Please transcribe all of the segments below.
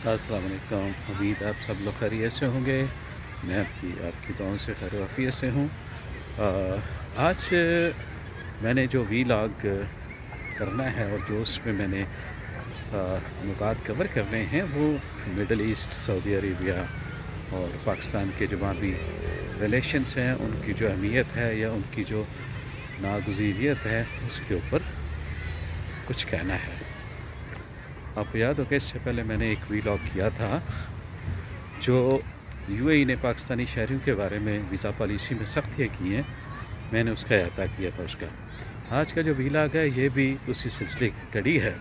अस्सलाम वालेकुम। उम्मीद आप सब लोग खैरियत से होंगे। मैं आपकी दुआओं से खैर वाफियत से हूँ। आज मैंने जो वीलॉग करना है और जो उसमें मैंने नुकात कवर करने हैं वो मिडल ईस्ट, सऊदी अरेबिया और पाकिस्तान के जो माबी रिलेशंस हैं, उनकी जो अहमियत है या उनकी जो नागुज़ीरियत है, उसके ऊपर कुछ कहना है। आपको याद होगा इससे पहले मैंने एक वीलॉग किया था जो यूएई ने पाकिस्तानी शहरियों के बारे में वीज़ा पॉलिसी में सख्तियाँ की हैं, मैंने उसका अहता किया था उसका। आज का जो वीलॉग है ये भी उसी सिलसिले की कड़ी है,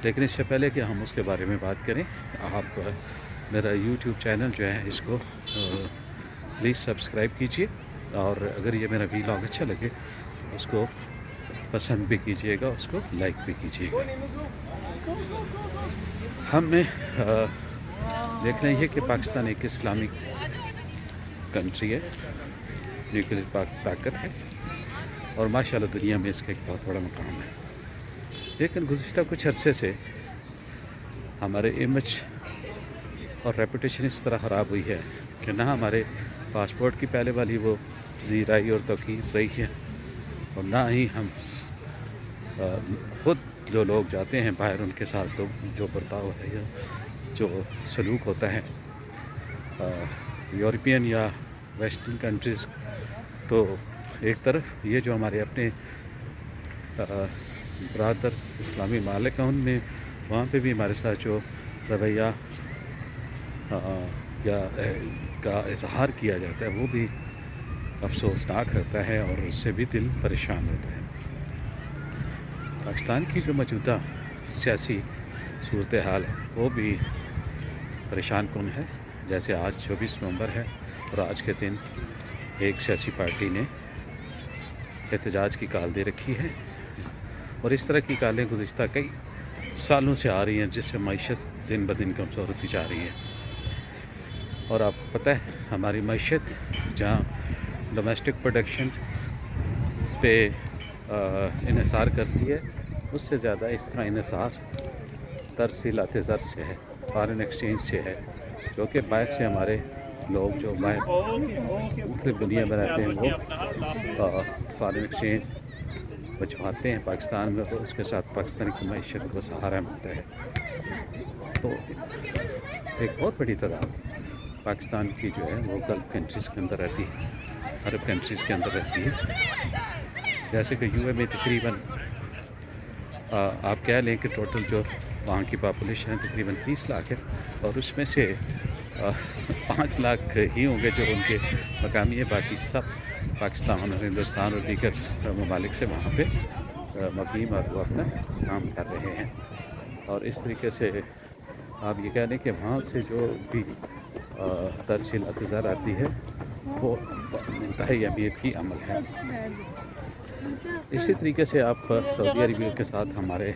लेकिन इससे पहले कि हम उसके बारे में बात करें, आप मेरा यूट्यूब चैनल जो है इसको प्लीज़ सब्सक्राइब कीजिए, और अगर ये मेरा वीलॉग अच्छा लगे तो उसको पसंद भी कीजिएगा, उसको लाइक भी कीजिएगा। हमें देखना ये कि पाकिस्तान एक इस्लामिक कंट्री है, न्यूक्लियर ताकत है और माशाल्लाह दुनिया में इसका एक बहुत बड़ा मकाम है। लेकिन गुज़िश्ता कुछ अरसे से हमारे इमेज और रेपुटेशन इस तरह ख़राब हुई है कि ना हमारे पासपोर्ट की पहले वाली वो ज़ीराई और तौक़ीर रही है, और ना ही हम ख़ुद जो लोग जाते हैं बाहर उनके साथ लोग जो बर्ताव है या जो सलूक होता है यूरोपियन या वेस्टर्न कंट्रीज़, तो एक तरफ ये जो हमारे अपने बरादर इस्लामी मालिक हैं उनमें वहाँ पे भी हमारे साथ जो रवैया या का इजहार किया जाता है वो भी अफसोसनाक होता है और उससे भी दिल परेशान होता है। पाकिस्तान की जो मौजूदा सियासी सूरत हाल है वो भी परेशान कुन है। जैसे आज 24 नवंबर है और आज के दिन एक सियासी पार्टी ने एहतजाज की काल दे रखी है, और इस तरह की कालें गुज़िश्ता कई सालों से आ रही हैं, जिससे मईशत दिन ब दिन कमज़ोर होती जा रही है। और आपको पता है हमारी मईशत जहाँ डोमेस्टिक प्रोडक्शन पे इन्हिसार करती है, उससे ज़्यादा इसका इन्हिसार तरसीलात ज़र से है, फ़ॉरेन एक्सचेंज से है, जो कि बाहर से हमारे लोग जो बाहर मुख्तलिफ दुनिया में रहते हैं वो फ़ॉरेन एक्सचेंज बचवाते हैं पाकिस्तान में, तो उसके साथ पाकिस्तान की मईशत को सहारा मिलता है। तो एक बहुत बड़ी तादाद पाकिस्तान की जो है वो गल्फ़ कंट्रीज़ के अंदर रहती है, अरब कंट्रीज़ के अंदर रहती है। जैसे कि यूए में तकरीबन आप कह लें कि टोटल जो वहाँ की पॉपुलेशन है तकरीबन 30 लाख है, और उसमें से 5 लाख ही होंगे जो उनके मकामी है, बाकी सब पाकिस्तान और हिंदुस्तान और दीगर ममालिक से वहाँ पे मुक़ीम और वो अपना काम कर रहे हैं। और इस तरीके से आप ये कह लें कि वहाँ से जो भी तरसीलात ज़र आती है वो इंतहाई अहमियत की अमल है। इसी तरीके से आप सऊदी अरबिया के साथ हमारे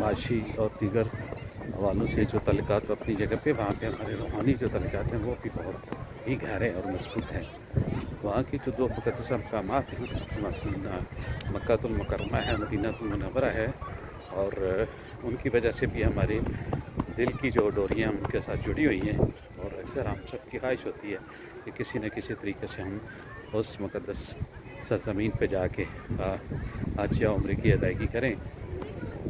माशी और दीगर हवालों से जो तल्लुकात अपनी जगह पे, वहाँ पे हमारे रूहानी जो तल्लुकात हैं वो भी बहुत ही गहरे और मज़बूत हैं। वहाँ की जो 2 मुक़द्दस मक़ामात हैं, मक्कातुल मुकर्रमा है, मदीनातुल मुनव्वरा है, और उनकी वजह से भी हमारे दिल की जो डोरियाँ उनके साथ जुड़ी हुई हैं, और अक्सर हम सब की ख्वाहिश होती है कि किसी न किसी तरीके से हम उस मुक़द्दस सरज़मीन पे जाके हज या उम्रे की अदायगी करें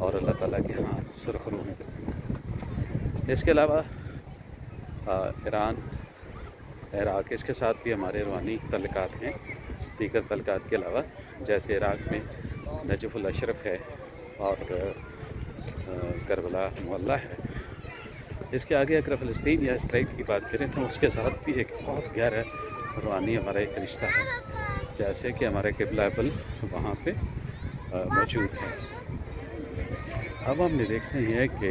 और अल्लाह ताला के यहाँ सुरख़रू हों। इसके अलावा ईरान, इराक़, इसके साथ भी हमारे रूहानी तल्लुकात हैं, दीगर तल्लुकात के अलावा। जैसे इराक़ में नजफ़ुल अशरफ है और करबला मोहल्ला है। इसके आगे अगर फ़लस्तीन या इसराइल की बात करें तो उसके साथ भी एक बहुत गहरा रूहानी हमारा एक रिश्ता है, जैसे कि हमारे क़िबला अव्वल वहाँ पे मौजूद है। अब हमने देखना ही है कि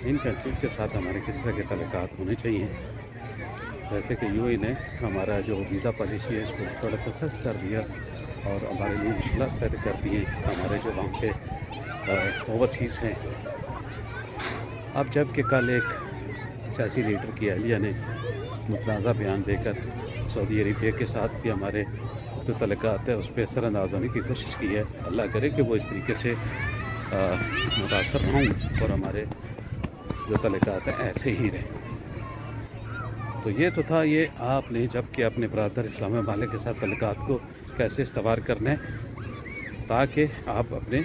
इन कंट्रीज़ के साथ हमारे किस तरह के तल्लुकात होने चाहिए। जैसे कि यूएई ने हमारा जो वीज़ा पॉलिसी है इसको थोड़ा सा सख्त कर दिया और हमारे लिए मुश्किलात पैदा कर दिए हमारे जो वहाँ पे ओवरसीज़ हैं। अब जब कि कल एक सियासी लीडर की अहलिया ने मुतनाज़ा बयान देकर सऊदी अरेबिया के साथ भी हमारे जो तल्लुकात है उस पर असरअंदाज़ होने की कोशिश की है। अल्लाह करे कि वो इस तरीके से متاثر رہوں اور ہمارے جو تعلقات ہیں ایسے ہی رہیں۔ تو یہ تو تھا یہ آپ نے جب کہ اپنے برادر اسلامی ممالک کے ساتھ تعلقات کو کیسے استوار کرنا ہے تاکہ آپ اپنے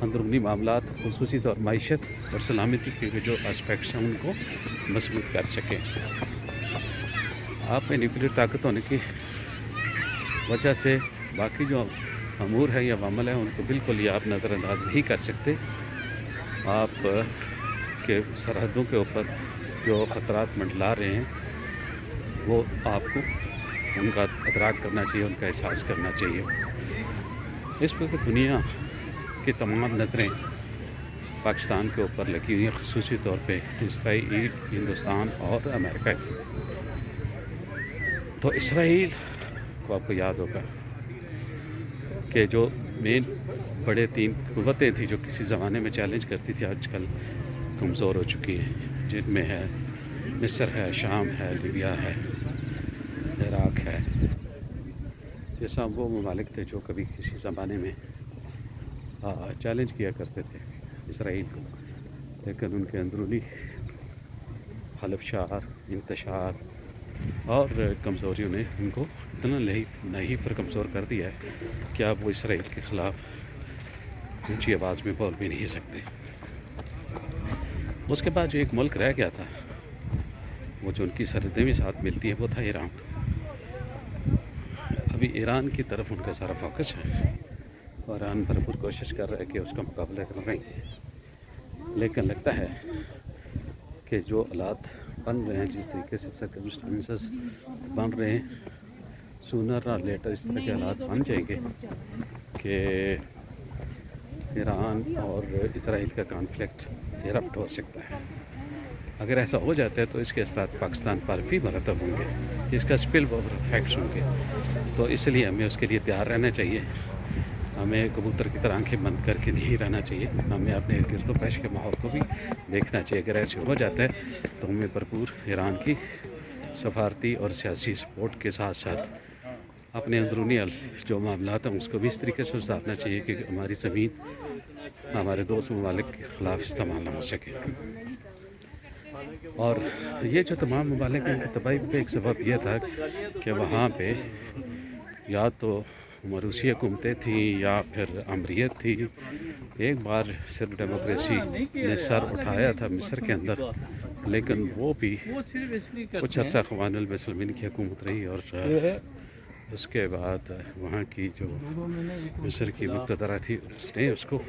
اندرونی معاملات خصوصی طور معیشت اور سلامتی کے جو اسپیکٹس ہیں ان کو مضبوط کر سکیں۔ آپ میں نیوکلیر طاقت ہونے کی وجہ سے باقی جو امور ہے یا عمل ہے ان کو بالکل یہ آپ نظر انداز نہیں کر سکتے۔ آپ کے سرحدوں کے اوپر جو خطرات منڈلا رہے ہیں وہ آپ کو ان کا ادراک کرنا چاہیے، ان کا احساس کرنا چاہیے۔ اس وقت دنیا کی تمام نظریں پاکستان کے اوپر لگی ہوئی ہیں، خصوصی طور پہ اسرائیل، ہندوستان اور امریکہ کی۔ تو اسرائیل کو آپ کو یاد ہوگا کہ جو مین بڑے 3 قوتیں تھیں جو کسی زمانے میں چیلنج کرتی تھی، آج کل کمزور ہو چکی ہیں، جن میں ہے مصر ہے، شام ہے، لیبیا ہے، عراق ہے۔ یہ سب وہ ممالک تھے جو کبھی کسی زمانے میں چیلنج کیا کرتے تھے اسرائیل کو، لیکن ان کے اندرونی خلفشار، انتشار اور کمزوریوں نے ان کو اتنا نہیں پر کمزور کر دیا ہے کہ اب وہ اسرائیل کے خلاف اونچی آواز میں بول بھی نہیں سکتے۔ اس کے بعد جو ایک ملک رہ گیا تھا، وہ جو ان کی سرحدیں بھی ساتھ ملتی ہیں، وہ تھا ایران۔ ابھی ایران کی طرف ان کا سارا فوکس ہے، اور ایران بھرپور کوشش کر رہا ہے کہ اس کا مقابلہ کر رہے ہیں، لیکن لگتا ہے کہ جو حالات بن رہے ہیں، جس طریقے سے سرکمسٹانسز بن رہے ہیں، سونر اور لیٹر اس طرح کے حالات بن جائیں گے کہ ایران اور اسرائیل کا کانفلکٹ ایرپٹ ہو سکتا ہے۔ اگر ایسا ہو جاتا ہے تو اس کے اثرات پاکستان پر بھی مرتب ہوں گے، اس کا اسپل اوور افیکٹس ہوں گے۔ تو اس لیے ہمیں اس کے لیے تیار رہنا چاہیے، ہمیں کبوتر کی طرح آنکھیں بند کر کے نہیں رہنا چاہیے، ہمیں اپنے گرد و پیش کے ماحول کو بھی دیکھنا چاہیے۔ اگر ایسے ہو جاتا ہے تو ہمیں بھرپور ایران کی سفارتی اور سیاسی سپورٹ کے ساتھ ساتھ اپنے اندرونی جو معاملات ہیں اس کو بھی اس طریقے سے سدھارنا چاہیے کہ ہماری زمین ہمارے دوست ممالک کے خلاف استعمال نہ ہو سکے۔ اور یہ جو تمام ممالک ہیں، ان کی تباہی پہ ایک سبب یہ تھا کہ وہاں پہ یا تو روسی حکومتیں تھیں یا پھر امریت تھی۔ ایک بار صرف ڈیموکریسی نے سر اٹھایا تھا مصر کے اندر، لیکن وہ بھی کچھ عرصہ اخوان المسلمین کی حکومت رہی، اور اس کے بعد وہاں کی جو مصر کی مقتدرہ تھی اس نے اس کو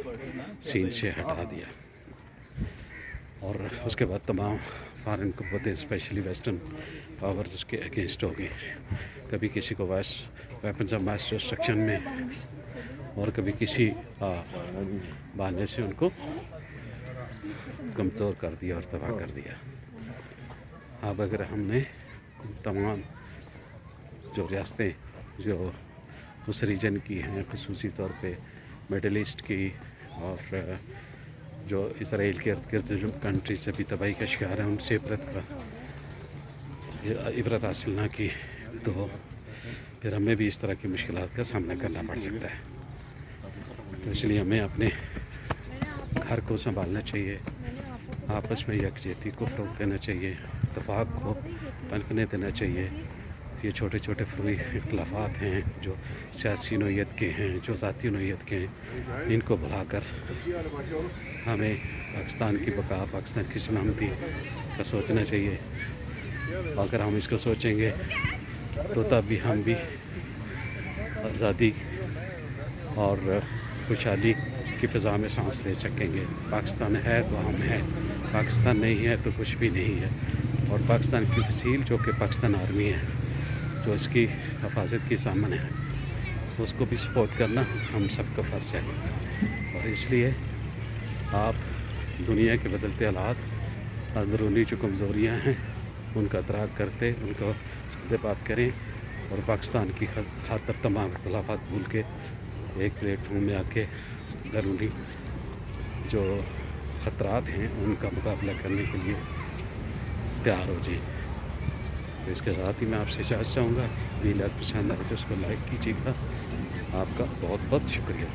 سین سے ہٹا دیا، اور اس کے بعد تمام فارن قوتیں اسپیشلی ویسٹرن پاورز اس کے اگینسٹ ہو گئی، کبھی کسی کو ویپنز آف ماس ڈسٹرکشن میں اور کبھی کسی بہانے سے ان کو کمزور کر دیا اور تباہ کر دیا۔ اب اگر ہم نے تمام جو ریاستیں جو اس ریجن کی ہیں، خصوصی طور پہ مڈل ایسٹ کی اور جو اسرائیل کے ارد گرد جو کنٹریز سے بھی تباہی کا شکار ہیں، ان سے عبرت حاصل نہ کی تو پھر ہمیں بھی اس طرح کی مشکلات کا سامنا کرنا پڑ سکتا ہے۔ تو اس لیے ہمیں اپنے گھر کو سنبھالنا چاہیے، آپس میں یکجہتی کو فروغ دینا چاہیے، اتفاق کو پنپنے دینا چاہیے۔ یہ چھوٹے چھوٹے فروئی اختلافات ہیں جو سیاسی نوعیت کے ہیں، جو ذاتی نوعیت کے ہیں، ان کو بھلا کر ہمیں پاکستان کی بقا، پاکستان کی سلامتی کا سوچنا چاہیے۔ اگر ہم اس کو سوچیں گے تو تب بھی ہم بھی آزادی اور خوشحالی کی فضا میں سانس لے سکیں گے۔ پاکستان ہے تو ہم ہیں، پاکستان نہیں ہے تو کچھ بھی نہیں ہے۔ اور پاکستان کی فصیل جو کہ پاکستان آرمی ہے، جو اس کی حفاظت کی سامان ہے، اس کو بھی سپورٹ کرنا ہم سب کا فرض ہے۔ اور اس لیے آپ دنیا کے بدلتے حالات، اندرونی جو کمزوریاں ہیں ان کا ادراک کرتے ان کو سد بات کریں، اور پاکستان کی خاطر تمام اختلافات بھول کے ایک پلیٹ فارم میں آ کے بیرونی جو خطرات ہیں ان کا مقابلہ کرنے کے لیے تیار ہو جائیں۔ اس کے ساتھ ہی میں آپ سے اجازت چاہوں گا، ویڈیو پسند آئے تو اس کو لائک کیجیے گا۔ آپ کا بہت بہت شکریہ۔